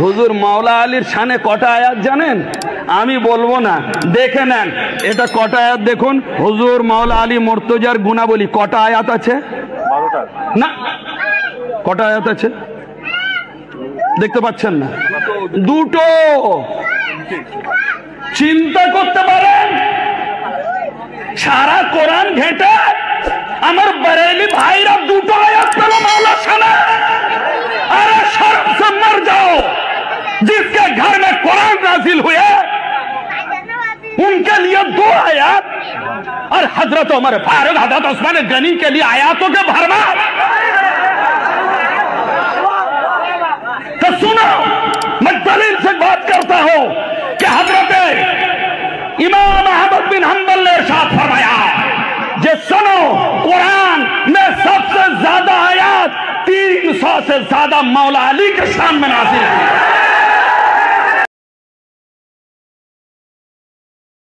হুজুর মাওলা আলীর শানে কটা আয়াত জানেন? আমি বলবো না, দেখে নেন এটা কটা আয়াত দেখুন। হুজুর মাওলা আলী মুর্তজার গুণাবলী কটা আয়াত আছে? 12টা না, কটা আয়াত আছে দেখতে পাচ্ছেন না? দুটো। চিন্তা করতে পারেন, সারা কোরআন ঘেঁটে আমার बरेली भाईरा দুটো आयत পেল मौला शाने। अरे शर्म से मर जाओ, जिसके घर में कुरान नाजिल हुए उनके लिए 2 आयत, और हजरत उमर फारूक हजरत उस्मान गनी के लिए आयातों के भरमार। तो सुनो, मैं दलील से बात करता हूं कि हजरत इमाम अहमद बिन हंबल ने इरशाद फरमाया, जे सुनो कुरान में सबसे ज्यादा आयत 300 से ज्यादा मौला अली के शान में नाज़िल है।